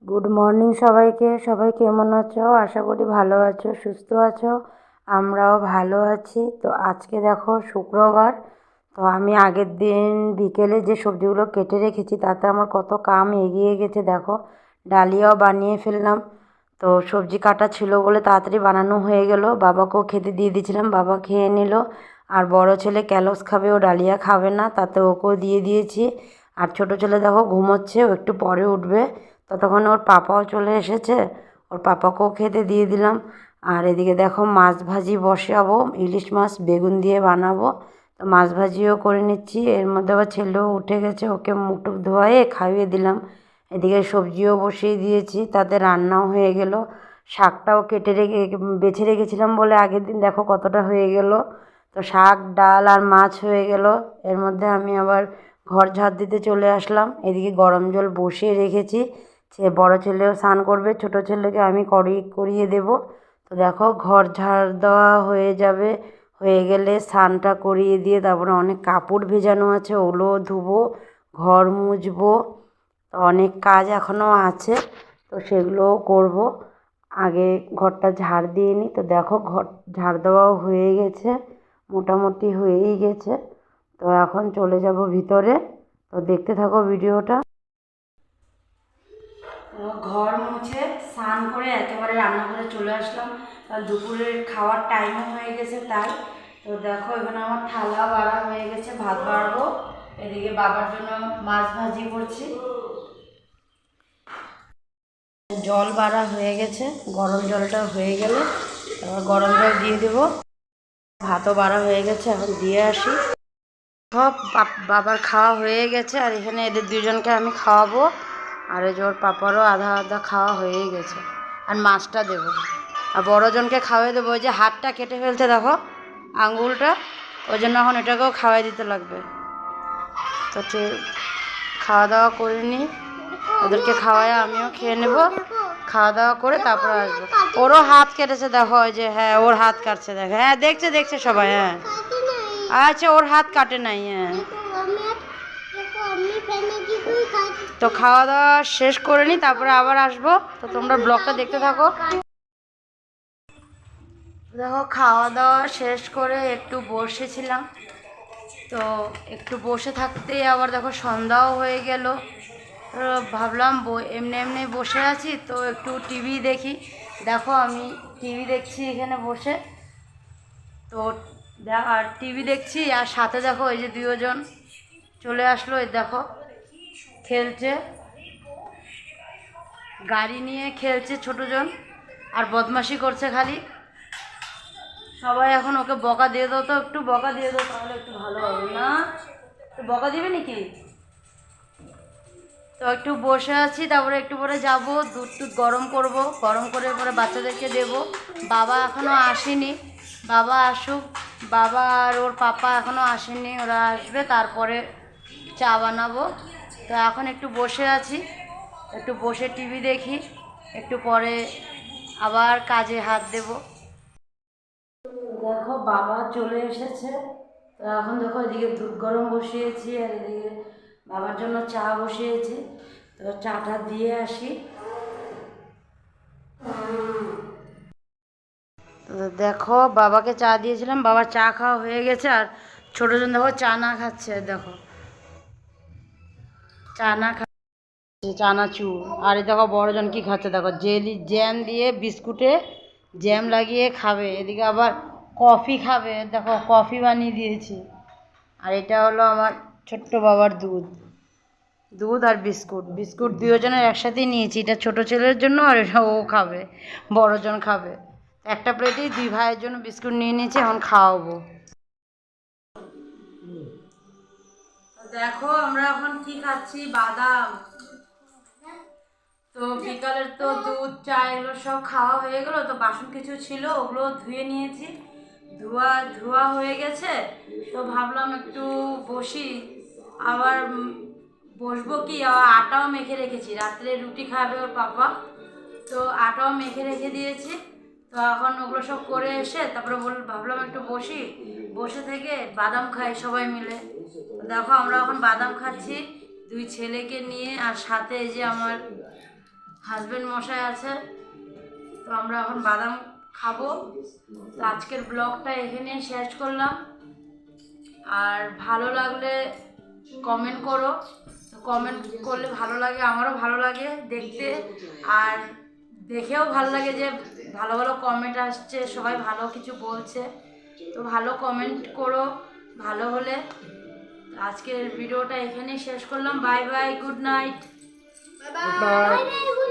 Good morning সবাইকে। সবাই কেমন আছো? আশা করি ভালো আছো, সুস্থ আছো। আমরাও ভালো আছি। তো আজকে দেখো শুক্রবার। তো আমি আগের দিন বিকেলে যে সবজিগুলো কেটে রেখেছি তাতে আমার কত কাম এগিয়ে গেছে দেখো। ডালিয়াও বানিয়ে ফেললাম। তো সবজি কাটা ছিল বলে তাড়াতাড়ি বানানো হয়ে গেল। বাবাকেও খেতে দিয়ে দিয়েছিলাম, বাবা খেয়ে নিল। আর বড় ছেলে ক্যালস খাবে, ও ডালিয়া খাবে না, তাতে ওকেও দিয়ে দিয়েছি। আর ছোট ছেলে দেখো ঘুমোচ্ছে, ও একটু পরে উঠবে। ততক্ষণে ওর পাপাও চলে এসেছে, ওর পাপাকেও খেতে দিয়ে দিলাম। আর এদিকে দেখো মাছ ভাজি বসাবো, ইলিশ মাছ বেগুন দিয়ে বানাবো। তো মাছ ভাজিও করে নিচ্ছি। এর মধ্যে আবার ছেলেও উঠে গেছে, ওকে মুখ টুক ধোয়ায়ে খাইয়ে দিলাম। এদিকে সবজিও বসিয়ে দিয়েছি, তাতে রান্নাও হয়ে গেল। শাকটাও কেটে রেখে বেছে রেখেছিলাম বলে আগের দিন দেখো কতটা হয়ে গেল। তো শাক ডাল আর মাছ হয়ে গেল। এর মধ্যে আমি আবার ঘর ঝাড় দিতে চলে আসলাম। এদিকে গরম জল বসিয়ে রেখেছি। বড় ছেলেও স্নান করবে, ছোট ছেলেকে আমি করিয়ে দেব। তো দেখো ঘর ঝাড় দেওয়া হয়ে যাবে, হয়ে গেলে স্নানটা করিয়ে দিয়ে তারপরে অনেক কাপড় ভেজানো আছে, ওগুলো ধুবো, ঘর মুছবো। তো অনেক কাজ এখনও আছে, তো সেগুলোও করব। আগে ঘরটা ঝাড় দিয়ে নিই। তো দেখো ঘর ঝাড় দেওয়াও হয়ে গেছে, মোটামুটি হয়েই গেছে। তো এখন চলে যাব ভিতরে। তো দেখতে থাকো ভিডিওটা। ঘর মুছে স্নান করে একেবারে রান্নাঘরে চলে আসলাম। দুপুরের খাওয়ার টাইমও হয়ে গেছে তাই। তো দেখো এখানে আমার থালা বাড়া হয়ে গেছে, ভাত বাড়বো। এদিকে বাবার জন্য মাছ ভাজি করছি। জল বাড়া হয়ে গেছে, গরম জলটা হয়ে গেলে তারপর গরম জল দিয়ে দেবো। ভাতও বাড়া হয়ে গেছে, এখন দিয়ে আসি। সব বাবার খাওয়া হয়ে গেছে, আর এখানে এদের দুজনকে আমি খাওয়াবো। আর এই জোর পাপারও আধা আধা খাওয়া হয়েই গেছে। আর মাছটা দেবো, আর বড়জনকে খাওয়াই দেবো। ওই যে হাতটা কেটে ফেলছে দেখো, আঙ্গুলটা, ওই জন্য এখন এটাকেও খাওয়াই দিতে লাগবে। তো ঠিক খাওয়া দাওয়া করে নিই, ওদেরকে খাওয়াই আমিও খেয়ে নেব। খাওয়া দাওয়া করে তারপরে আসবো। ওরও হাত কেটেছে দেখো, ওই যে হ্যাঁ ওর হাত কাটছে দেখো, হ্যাঁ দেখছে দেখছে সবাই, হ্যাঁ আচ্ছা ওর হাত কাটে নাই, হ্যাঁ। তো খাওয়া দাওয়া শেষ করে নিই, তারপরে আবার আসবো। তো তোমরা ব্লগটা দেখতে থাকো। দেখো খাওয়া দাওয়া শেষ করে একটু বসেছিলাম। তো একটু বসে থাকতেই আবার দেখো সন্ধ্যাও হয়ে গেল। ভাবলাম এমনি এমনি বসে আছি, তো একটু টিভি দেখি। দেখো আমি টিভি দেখছি এখানে বসে। তো আর টিভি দেখছি, আর সাথে দেখো এই যে দুজন চলে আসলো, এই দেখো খেলছে, গাড়ি নিয়ে খেলছে ছোটজন, আর বদমাশি করছে খালি। সবাই এখন ওকে বকা দিয়ে দাও, তো একটু বকা দিয়ে দাও, তাহলে একটু ভালো হবে না? তো বকা দিবে নাকি? তো একটু বসে আছি, তারপরে একটু পরে যাব, দুধ টুধ গরম করব, গরম করে পরে বাচ্চাদেরকে দেব। বাবা এখনও আসেনি, বাবা আসুক। বাবা আর ওর পাপা এখনও আসেনি, ওরা আসবে তারপরে চা বানাবো। তো এখন একটু বসে আছি, একটু বসে টিভি দেখি, একটু পরে আবার কাজে হাত দেব। দেখো বাবা চলে এসেছে। তো এখন দেখো এদিকে দুধ গরম বসিয়েছি, আর এদিকে বাবার জন্য চা বসিয়েছি। তো চাটা দিয়ে আসি। তো দেখো বাবাকে চা দিয়েছিলাম, বাবার চা খাওয়া হয়ে গেছে। আর ছোটোজন দেখো চা না খাচ্ছে, দেখো চা না খাচ্ছে, চানাচুর। আর এই দেখো বড়জন কি খাচ্ছে দেখো, জেলি জ্যাম দিয়ে বিস্কুটে জ্যাম লাগিয়ে খাবে। এদিকে আবার কফি খাবে, দেখো কফি বানিয়ে দিয়েছি। আর এটা হলো আমার ছোট্ট বাবার দুধ, দুধ আর বিস্কুট। বিস্কুট দুজনের একসাথেই নিয়েছি, এটা ছোট ছেলের জন্য আর এটা ও খাবে, বড়জন খাবে। একটা প্লেটেই দুই ভাইয়ের জন্য বিস্কুট নিয়ে নিয়েছি, এখন খাওয়াবো। দেখো আমরা এখন কি খাচ্ছি, বাদাম। তো বিকালের তো দুধ চা এগুলো সব খাওয়া হয়ে গেলো। তো বাসন কিছু ছিল ওগুলো ধুয়ে নিয়েছি, ধোয়া ধোয়া হয়ে গেছে। তো ভাবলাম একটু বসি। আবার বসবো কি, আবার আটাও মেখে রেখেছি, রাত্রে রুটি খাবে ওর পাপা। তো আটাও মেখে রেখে দিয়েছি। তো এখন ওগুলো সব করে এসে তারপরে ভাবলাম একটু বসি, বসে থেকে বাদাম খাই সবাই মিলে। দেখো আমরা এখন বাদাম খাচ্ছি দুই ছেলেকে নিয়ে, আর সাথে এই যে আমার হাজবেন্ড মশাই আছে। তো আমরা এখন বাদাম খাবো। তো আজকের ব্লগটা এখানেই শেষ করলাম। আর ভালো লাগলে কমেন্ট করো। তো কমেন্ট করলে ভালো লাগে, আমারও ভালো লাগে দেখতে, আর দেখেও ভালো লাগে যে ভালো ভালো কমেন্ট আসছে, সবাই ভালো কিছু বলছে। তো ভালো কমেন্ট করো ভালো হলে। আজকের ভিডিওটা এখানেই শেষ করলাম। Bye bye, good night. Bye bye.